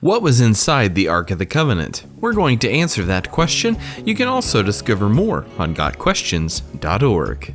What was inside the Ark of the Covenant? We're going to answer that question. You can also discover more on gotquestions.org.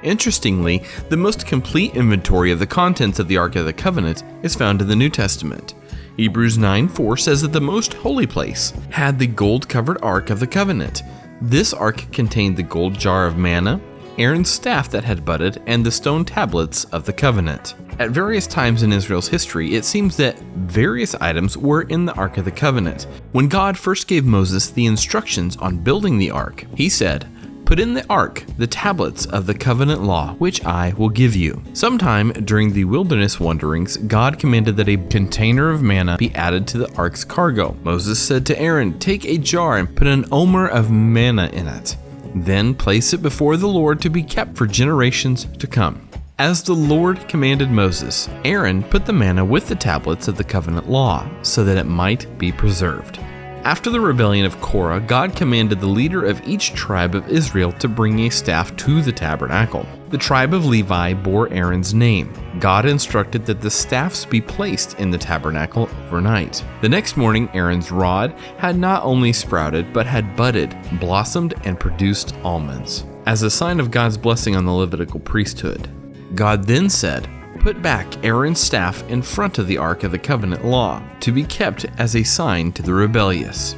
Interestingly, the most complete inventory of the contents of the Ark of the Covenant is found in the New Testament. Hebrews 9:4 says that the most holy place had the gold-covered Ark of the Covenant. This ark contained the gold jar of manna, Aaron's staff that had budded, and the stone tablets of the covenant. At various times in Israel's history, it seems that various items were in the Ark of the Covenant. When God first gave Moses the instructions on building the ark, he said, "Put in the ark the tablets of the covenant law, which I will give you." Sometime during the wilderness wanderings, God commanded that a container of manna be added to the ark's cargo. Moses said to Aaron, "Take a jar and put an omer of manna in it. Then place it before the Lord to be kept for generations to come." As the Lord commanded Moses, Aaron put the manna with the tablets of the covenant law so that it might be preserved. After the rebellion of Korah, God commanded the leader of each tribe of Israel to bring a staff to the tabernacle. The tribe of Levi bore Aaron's name. God instructed that the staffs be placed in the tabernacle overnight. The next morning, Aaron's rod had not only sprouted, but had budded, blossomed, and produced almonds, as a sign of God's blessing on the Levitical priesthood. God then said, "Put back Aaron's staff in front of the Ark of the Covenant law, to be kept as a sign to the rebellious."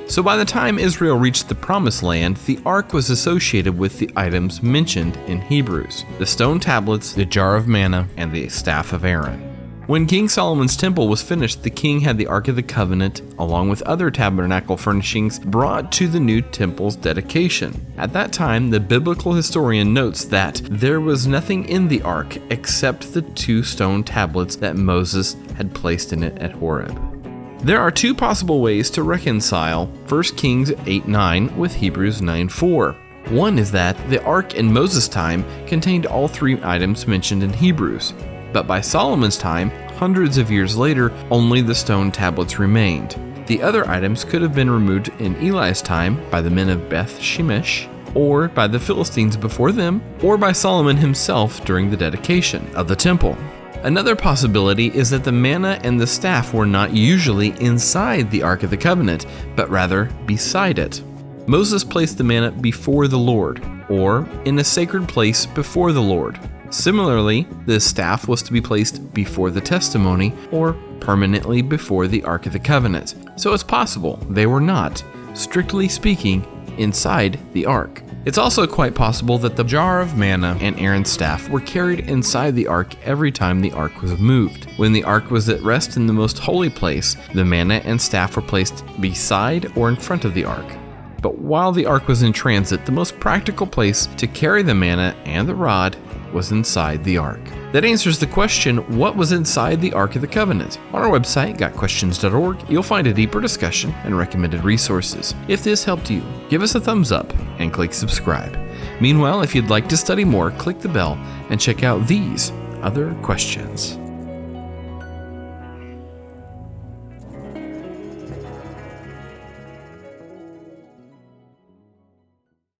So by the time Israel reached the Promised Land, the Ark was associated with the items mentioned in Hebrews: the stone tablets, the jar of manna, and the staff of Aaron. When King Solomon's temple was finished, the king had the Ark of the Covenant, along with other tabernacle furnishings, brought to the new temple's dedication. At that time, the biblical historian notes that there was nothing in the ark except the 2 stone tablets that Moses had placed in it at Horeb. There are 2 possible ways to reconcile 1 Kings 8:9 with Hebrews 9:4. One is that the ark in Moses' time contained all 3 items mentioned in Hebrews, but by Solomon's time, hundreds of years later, only the stone tablets remained. The other items could have been removed in Eli's time by the men of Beth Shemesh, or by the Philistines before them, or by Solomon himself during the dedication of the temple. Another possibility is that the manna and the staff were not usually inside the Ark of the Covenant, but rather beside it. Moses placed the manna before the Lord, or in a sacred place before the Lord. Similarly, the staff was to be placed before the testimony, or permanently before the Ark of the Covenant. So it's possible they were not, strictly speaking, inside the ark. It's also quite possible that the jar of manna and Aaron's staff were carried inside the ark every time the ark was moved. When the ark was at rest in the most holy place, the manna and staff were placed beside or in front of the ark. But while the ark was in transit, the most practical place to carry the manna and the rod was inside the ark. That answers the question, what was inside the Ark of the Covenant? On our website, gotquestions.org, you'll find a deeper discussion and recommended resources. If this helped you, give us a thumbs up and click subscribe. Meanwhile, if you'd like to study more, click the bell and check out these other questions.